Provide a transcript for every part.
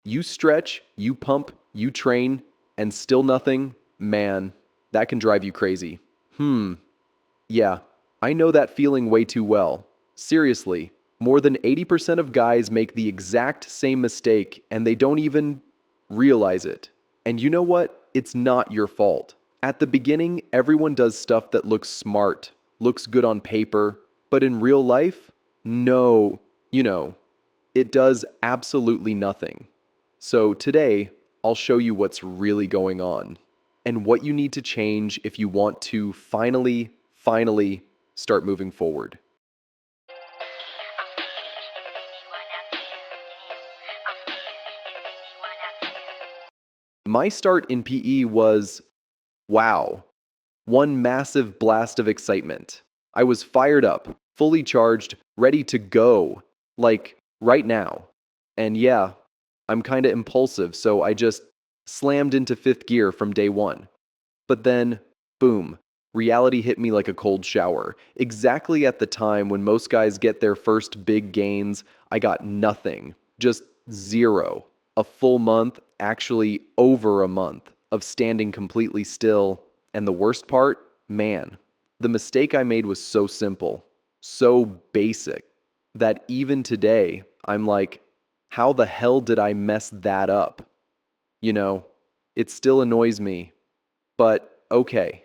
You stretch, you pump, you train, and still nothing, man, that can drive you crazy. Yeah, I know that feeling way too well. Seriously, more than 80% of guys make the exact same mistake and they don't even realize it. And you know what? It's not your fault. At the beginning, everyone does stuff that looks smart, looks good on paper, but in real life, no, you know, it does absolutely nothing. So today, I'll show you what's really going on and what you need to change if you want to finally start moving forward. My start in PE was wow, one massive blast of excitement. I was fired up, fully charged, ready to go, like right now. And yeah, I'm kind of impulsive, so I just slammed into fifth gear from day one. But then, boom, reality hit me like a cold shower. Exactly at the time when most guys get their first big gains, I got nothing. Just zero. A full month, actually over a month, of standing completely still. And the worst part, man, the mistake I made was so simple, so basic, that even today, I'm like, how the hell did I mess that up? You know, it still annoys me. But okay,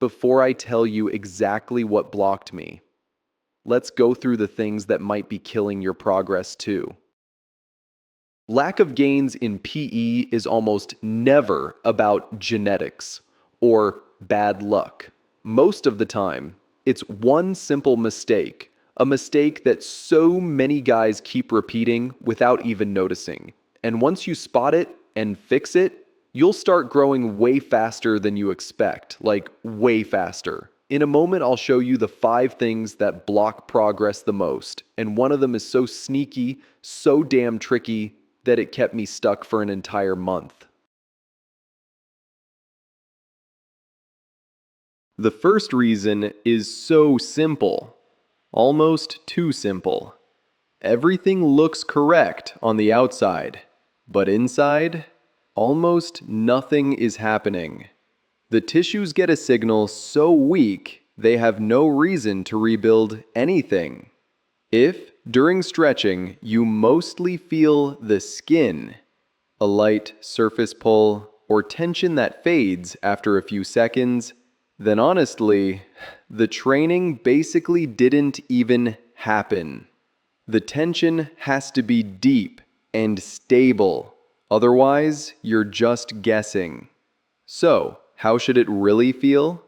before I tell you exactly what blocked me, let's go through the things that might be killing your progress too. Lack of gains in PE is almost never about genetics or bad luck. Most of the time, it's one simple mistake, a mistake that so many guys keep repeating without even noticing. And once you spot it and fix it, you'll start growing way faster than you expect, like way faster. In a moment, I'll show you the 5 things that block progress the most, and one of them is so sneaky, so damn tricky, that it kept me stuck for an entire month. The first reason is so simple, almost too simple. Everything looks correct on the outside, but inside, almost nothing is happening. The tissues get a signal so weak they have no reason to rebuild anything. If, during stretching, you mostly feel the skin, a light surface pull, or tension that fades after a few seconds, then honestly, the training basically didn't even happen. The tension has to be deep and stable, otherwise, you're just guessing. So, how should it really feel?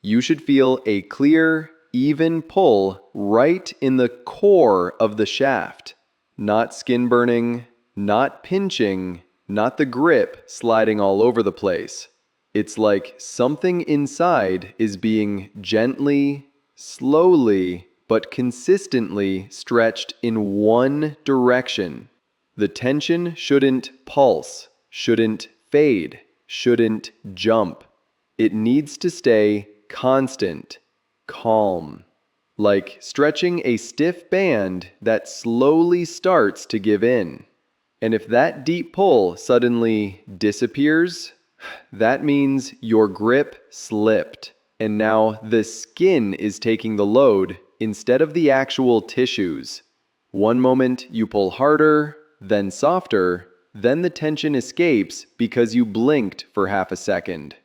You should feel a clear, even pull right in the core of the shaft. Not skin burning, not pinching, not the grip sliding all over the place. It's like something inside is being gently, slowly, but consistently stretched in one direction. The tension shouldn't pulse, shouldn't fade, shouldn't jump. It needs to stay constant, calm, like stretching a stiff band that slowly starts to give in. And if that deep pull suddenly disappears, that means your grip slipped, and now the skin is taking the load instead of the actual tissues. One moment you pull harder, then softer, then the tension escapes because you blinked for half a second.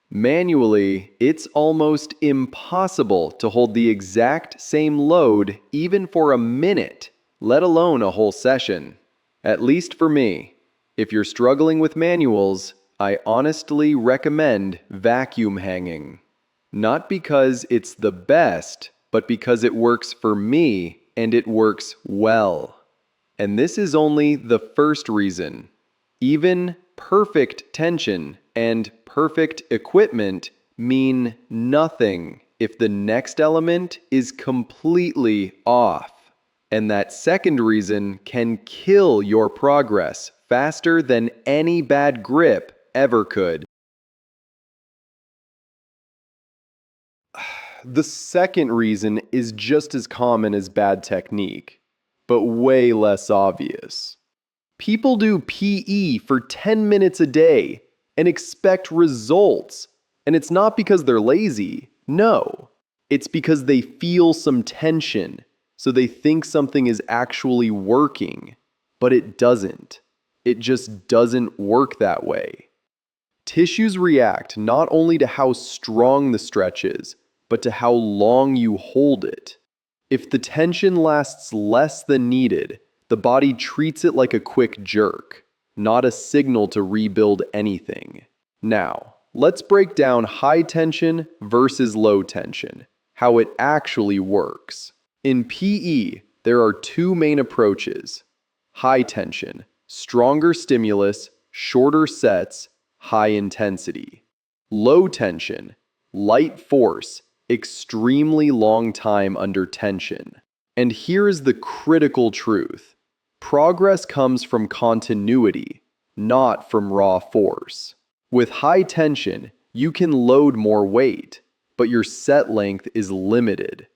Manually, it's almost impossible to hold the exact same load even for a minute, let alone a whole session. At least for me. If you're struggling with manuals, I honestly recommend vacuum hanging. Not because it's the best, but because it works for me and it works well. And this is only the first reason. Even perfect tension and perfect equipment mean nothing if the next element is completely off. And that second reason can kill your progress faster than any bad grip ever could. The second reason is just as common as bad technique, but way less obvious. People do PE for 10 minutes a day and expect results. And it's not because they're lazy. No, it's because they feel some tension. So they think something is actually working, but it doesn't. It just doesn't work that way. Tissues react not only to how strong the stretch is, but to how long you hold it. If the tension lasts less than needed, the body treats it like a quick jerk, not a signal to rebuild anything. Now, let's break down high tension versus low tension, how it actually works. In PE, there are two main approaches. High tension, stronger stimulus, shorter sets, high intensity. Low tension, light force, extremely long time under tension. And here is the critical truth. Progress comes from continuity, not from raw force. With high tension, you can load more weight, but your set length is limited.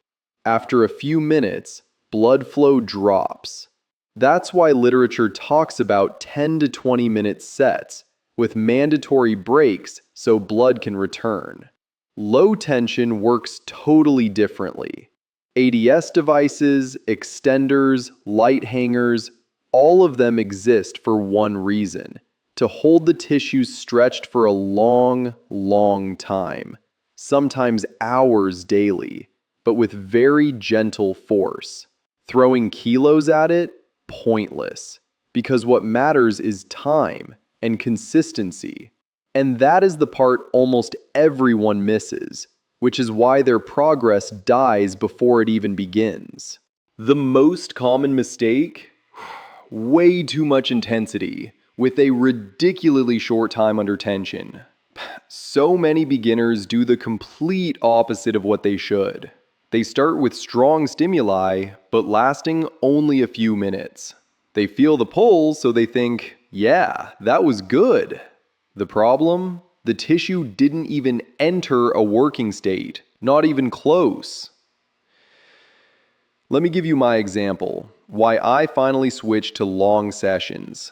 After a few minutes, blood flow drops. That's why literature talks about 10 to 20 minute sets, with mandatory breaks so blood can return. Low tension works totally differently. ADS devices, extenders, light hangers, all of them exist for one reason: to hold the tissues stretched for a long, long time, sometimes hours daily, but with very gentle force. Throwing kilos at it? Pointless, because what matters is time and consistency. And that is the part almost everyone misses, which is why their progress dies before it even begins. The most common mistake? Way too much intensity, with a ridiculously short time under tension. So many beginners do the complete opposite of what they should. They start with strong stimuli, but lasting only a few minutes. They feel the pull, so they think, yeah, that was good. The problem? The tissue didn't even enter a working state, not even close. Let me give you my example, why I finally switched to long sessions.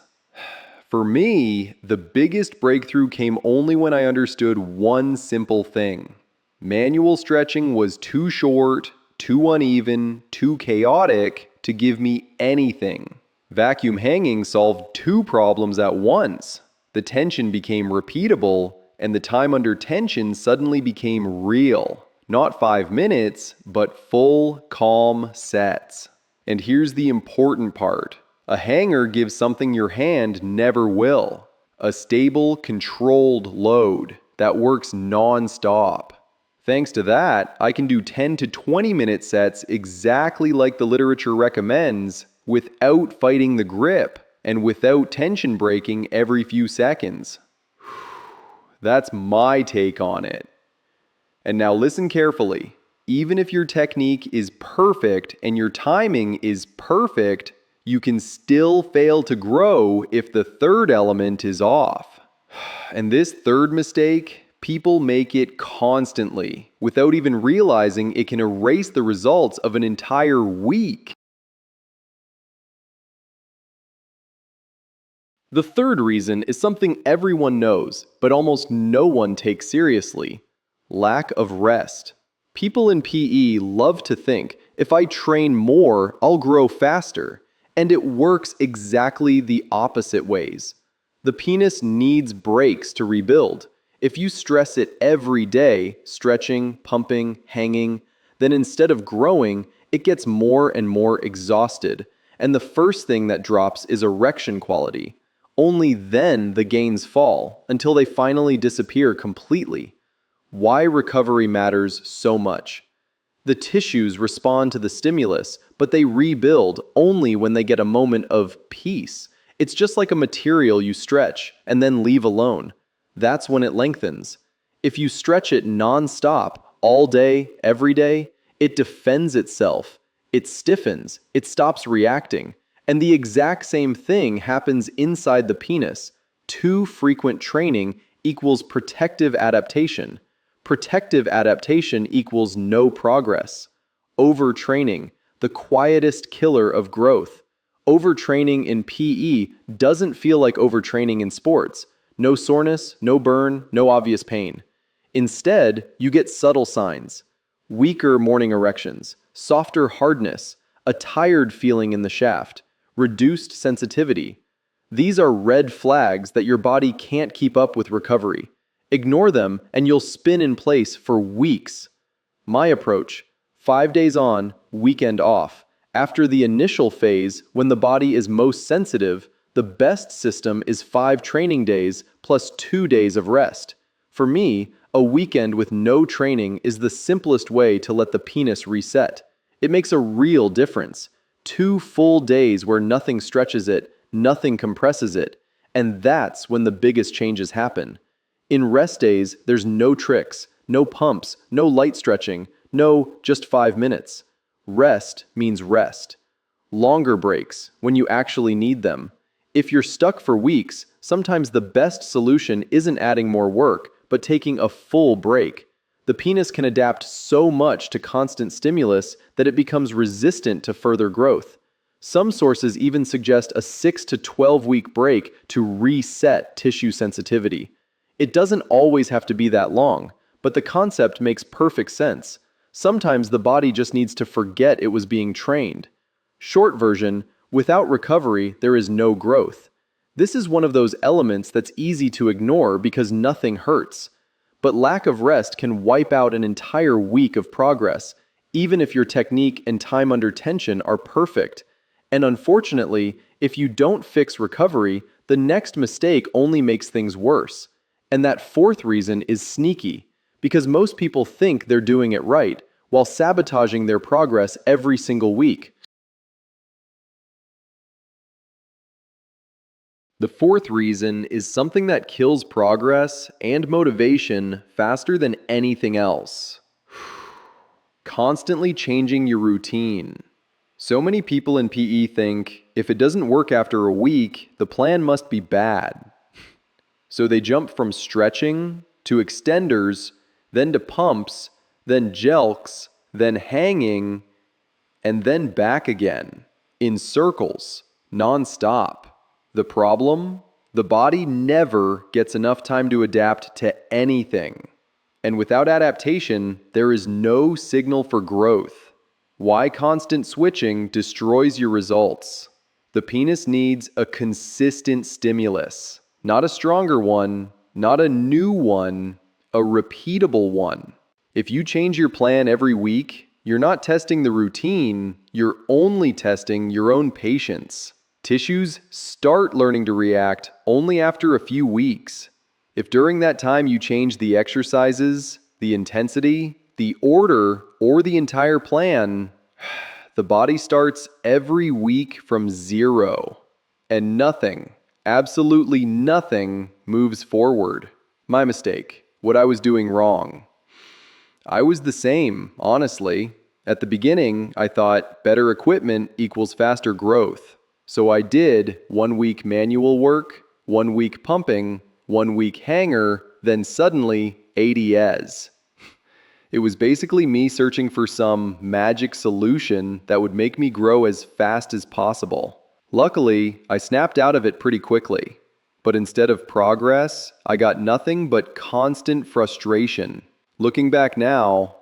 For me, the biggest breakthrough came only when I understood one simple thing. Manual stretching was too short, too uneven, too chaotic to give me anything. Vacuum hanging solved two problems at once. The tension became repeatable, and the time under tension suddenly became real. Not 5 minutes, but full, calm sets. And here's the important part. A hanger gives something your hand never will. A stable, controlled load that works non-stop. Thanks to that, I can do 10 to 20 minute sets exactly like the literature recommends, without fighting the grip and without tension breaking every few seconds. That's my take on it. And now listen carefully. Even if your technique is perfect and your timing is perfect, you can still fail to grow if the third element is off. And this third mistake, people make it constantly, without even realizing it can erase the results of an entire week. The third reason is something everyone knows, but almost no one takes seriously: lack of rest. People in PE love to think, if I train more, I'll grow faster. And it works exactly the opposite ways. The penis needs breaks to rebuild. If you stress it every day, stretching, pumping, hanging, then instead of growing, it gets more and more exhausted. And the first thing that drops is erection quality. Only then the gains fall, until they finally disappear completely. Why recovery matters so much. The tissues respond to the stimulus, but they rebuild only when they get a moment of peace. It's just like a material you stretch and then leave alone. That's when it lengthens. If you stretch it non-stop, all day, every day, it defends itself. It stiffens. It stops reacting. And the exact same thing happens inside the penis. Too frequent training equals protective adaptation. Protective adaptation equals no progress. Overtraining, the quietest killer of growth. Overtraining in PE doesn't feel like overtraining in sports. No soreness, no burn, no obvious pain. Instead, you get subtle signs: weaker morning erections, softer hardness, a tired feeling in the shaft, reduced sensitivity. These are red flags that your body can't keep up with recovery. Ignore them and you'll spin in place for weeks. My approach: 5 days on, weekend off. After the initial phase, when the body is most sensitive, the best system is 5 training days plus 2 days of rest. For me, a weekend with no training is the simplest way to let the penis reset. It makes a real difference. 2 full days where nothing stretches it, nothing compresses it, and that's when the biggest changes happen. In rest days, there's no tricks, no pumps, no light stretching, no just 5 minutes. Rest means rest. Longer breaks, when you actually need them. If you're stuck for weeks, sometimes the best solution isn't adding more work, but taking a full break. The penis can adapt so much to constant stimulus that it becomes resistant to further growth. Some sources even suggest a 6 to 12 week break to reset tissue sensitivity. It doesn't always have to be that long, but the concept makes perfect sense. Sometimes the body just needs to forget it was being trained. Short version: without recovery, there is no growth. This is one of those elements that's easy to ignore because nothing hurts. But lack of rest can wipe out an entire week of progress, even if your technique and time under tension are perfect. And unfortunately, if you don't fix recovery, the next mistake only makes things worse. And that fourth reason is sneaky, because most people think they're doing it right, while sabotaging their progress every single week. The fourth reason is something that kills progress and motivation faster than anything else. Constantly changing your routine. So many people in PE think if it doesn't work after a week, the plan must be bad. So they jump from stretching to extenders, then to pumps, then jelks, then hanging, and then back again, in circles, non-stop. The problem? The body never gets enough time to adapt to anything. And without adaptation, there is no signal for growth. Why constant switching destroys your results. The penis needs a consistent stimulus, not a stronger one, not a new one, a repeatable one. If you change your plan every week, you're not testing the routine, you're only testing your own patience. Tissues start learning to react only after a few weeks. If during that time you change the exercises, the intensity, the order, or the entire plan, the body starts every week from zero. And nothing, absolutely nothing, moves forward. My mistake. What I was doing wrong. I was the same, honestly. At the beginning, I thought better equipment equals faster growth. So I did 1 week manual work, 1 week pumping, 1 week hanger, then suddenly ADS. It was basically me searching for some magic solution that would make me grow as fast as possible. Luckily, I snapped out of it pretty quickly. But instead of progress, I got nothing but constant frustration. Looking back now,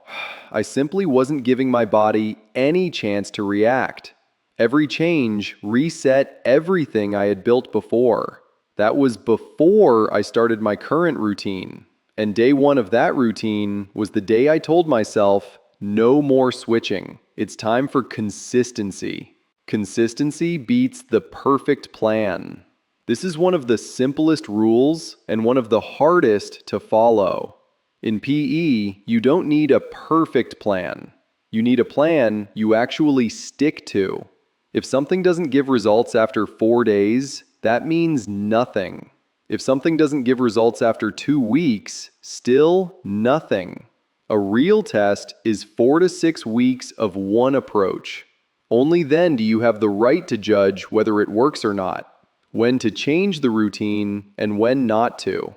I simply wasn't giving my body any chance to react. Every change reset everything I had built before. That was before I started my current routine. And day one of that routine was the day I told myself, no more switching. It's time for consistency. Consistency beats the perfect plan. This is one of the simplest rules and one of the hardest to follow. In PE, you don't need a perfect plan. You need a plan you actually stick to. If something doesn't give results after 4 days, that means nothing. If something doesn't give results after 2 weeks, still nothing. A real test is 4 to 6 weeks of one approach. Only then do you have the right to judge whether it works or not, when to change the routine and when not to.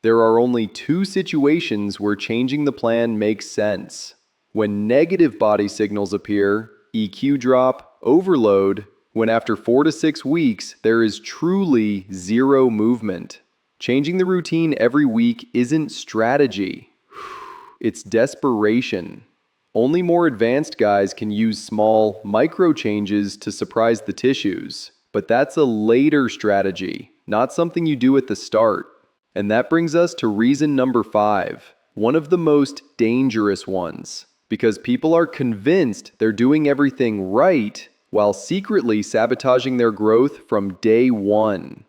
There are only 2 situations where changing the plan makes sense. When negative body signals appear, EQ drop, overload, when after 4 to 6 weeks, there is truly zero movement. Changing the routine every week isn't strategy. It's desperation. Only more advanced guys can use small, micro changes to surprise the tissues. But that's a later strategy, not something you do at the start. And that brings us to reason number 5, one of the most dangerous ones. Because people are convinced they're doing everything right while secretly sabotaging their growth from day one.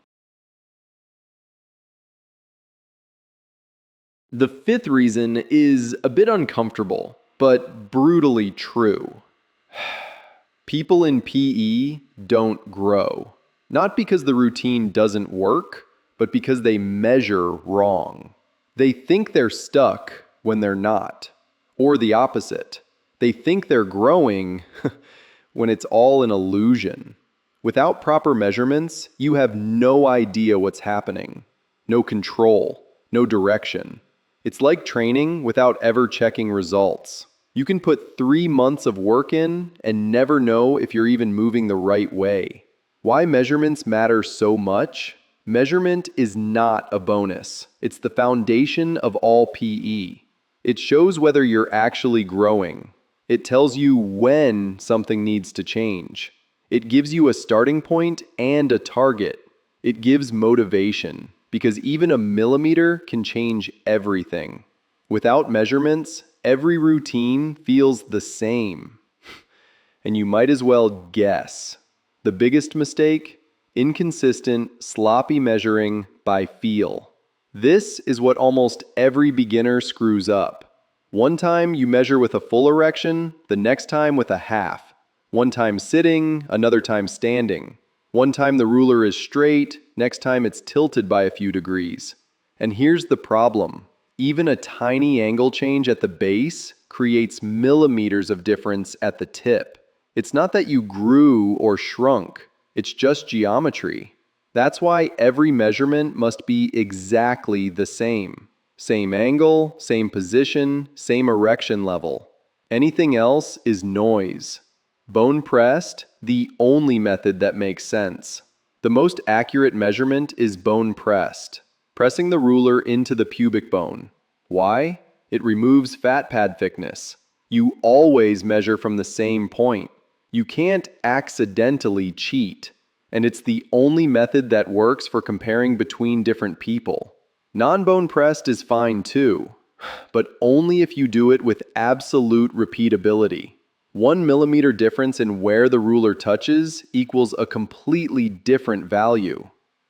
The 5th reason is a bit uncomfortable, but brutally true. People in PE don't grow. Not because the routine doesn't work, but because they measure wrong. They think they're stuck when they're not. Or the opposite. They think they're growing when it's all an illusion. Without proper measurements, you have no idea what's happening. No control, no direction. It's like training without ever checking results. You can put 3 months of work in and never know if you're even moving the right way. Why measurements matter so much? Measurement is not a bonus. It's the foundation of all PE. It shows whether you're actually growing. It tells you when something needs to change. It gives you a starting point and a target. It gives motivation, because even a millimeter can change everything. Without measurements, every routine feels the same. And you might as well guess. The biggest mistake? Inconsistent, sloppy measuring by feel. This is what almost every beginner screws up. One time you measure with a full erection, the next time with a half. One time sitting, another time standing. One time the ruler is straight, next time it's tilted by a few degrees. And here's the problem. Even a tiny angle change at the base creates millimeters of difference at the tip. It's not that you grew or shrunk, it's just geometry. That's why every measurement must be exactly the same. Same angle, same position, same erection level. Anything else is noise. Bone pressed, the only method that makes sense. The most accurate measurement is bone pressed, pressing the ruler into the pubic bone. Why? It removes fat pad thickness. You always measure from the same point. You can't accidentally cheat. And it's the only method that works for comparing between different people. Non-bone pressed is fine too, but only if you do it with absolute repeatability. 1 millimeter difference in where the ruler touches equals a completely different value.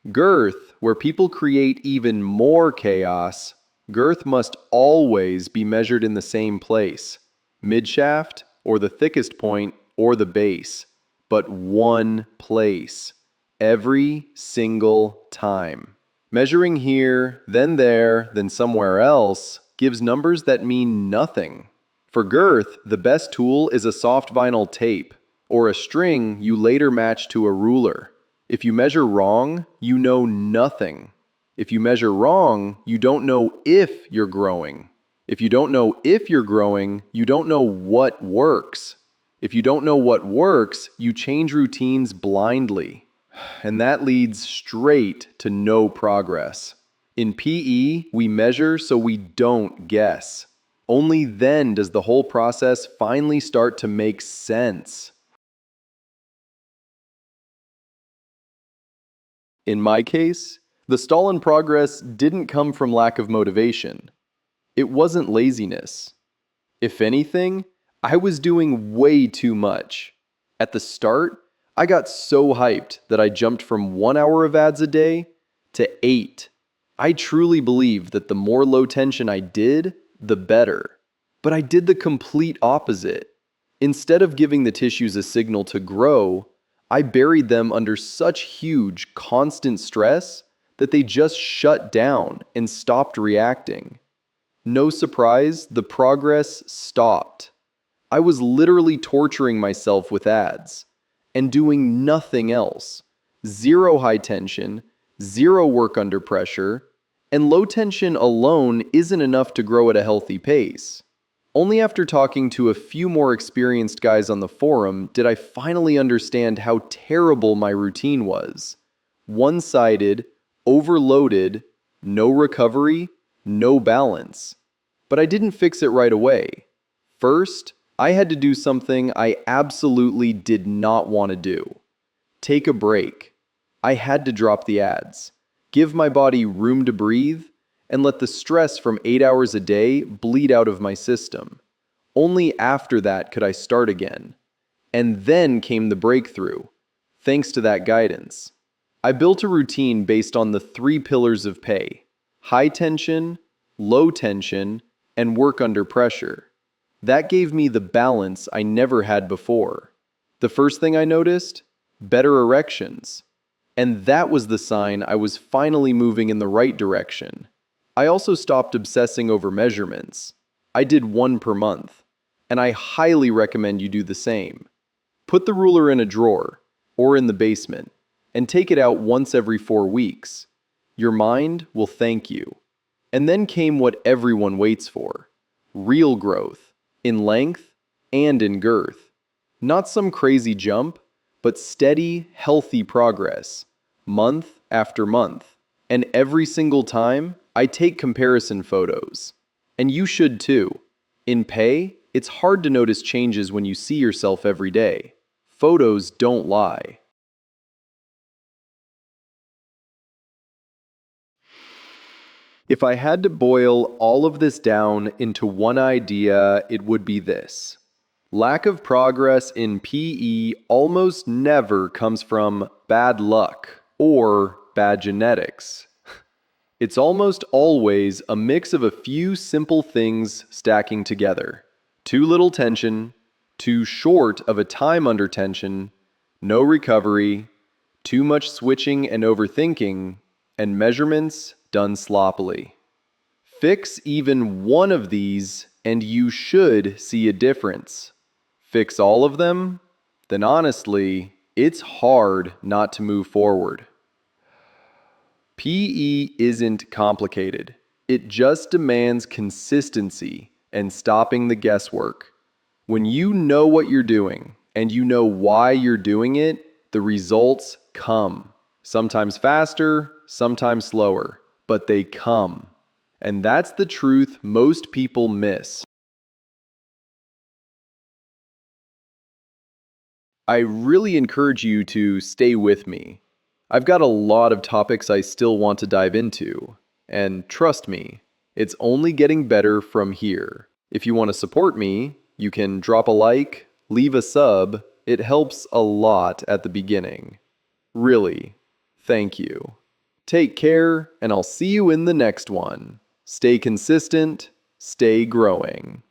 Girth, where people create even more chaos, girth must always be measured in the same place. Midshaft, or the thickest point, or the base. But one place. Every single time. Measuring here, then there, then somewhere else gives numbers that mean nothing. For girth, the best tool is a soft vinyl tape, or a string you later match to a ruler. If you measure wrong, you know nothing. If you measure wrong, you don't know if you're growing. If you don't know if you're growing, you don't know what works. If you don't know what works, you change routines blindly. And that leads straight to no progress. In PE, we measure so we don't guess. Only then does the whole process finally start to make sense. In my case, the stall in progress didn't come from lack of motivation. It wasn't laziness. If anything, I was doing way too much. At the start, I got so hyped that I jumped from 1 hour of ads a day to 8. I truly believed that the more low tension I did, the better. But I did the complete opposite. Instead of giving the tissues a signal to grow, I buried them under such huge, constant stress that they just shut down and stopped reacting. No surprise, the progress stopped. I was literally torturing myself with ads and doing nothing else. Zero high tension, zero work under pressure, and low tension alone isn't enough to grow at a healthy pace. Only after talking to a few more experienced guys on the forum did I finally understand how terrible my routine was. One-sided, overloaded, no recovery, no balance. But I didn't fix it right away. First, I had to do something I absolutely did not want to do. Take a break. I had to drop the ads, give my body room to breathe, and let the stress from 8 hours a day bleed out of my system. Only after that could I start again. And then came the breakthrough, thanks to that guidance. I built a routine based on the 3 pillars of pay: high tension, low tension, and work under pressure. That gave me the balance I never had before. The first thing I noticed? Better erections. And that was the sign I was finally moving in the right direction. I also stopped obsessing over measurements. I did one per month, and I highly recommend you do the same. Put the ruler in a drawer, or in the basement, and take it out once every 4 weeks. Your mind will thank you. And then came what everyone waits for: real growth, in length and in girth. Not some crazy jump, but steady, healthy progress, month after month. And every single time, I take comparison photos. And you should too. In pay, it's hard to notice changes when you see yourself every day. Photos don't lie. If I had to boil all of this down into one idea, it would be this: lack of progress in PE almost never comes from bad luck or bad genetics. It's almost always a mix of a few simple things stacking together. Too little tension, too short of a time under tension, no recovery, too much switching and overthinking, and measurements done sloppily. Fix even one of these, and you should see a difference. Fix all of them? Then honestly, it's hard not to move forward. PE isn't complicated. It just demands consistency and stopping the guesswork. When you know what you're doing and you know why you're doing it, the results come. Sometimes faster, sometimes slower, but they come. And that's the truth most people miss. I really encourage you to stay with me. I've got a lot of topics I still want to dive into, and trust me, it's only getting better from here. If you want to support me, you can drop a like, leave a sub. It helps a lot at the beginning. Really, thank you. Take care, and I'll see you in the next one. Stay consistent, stay growing.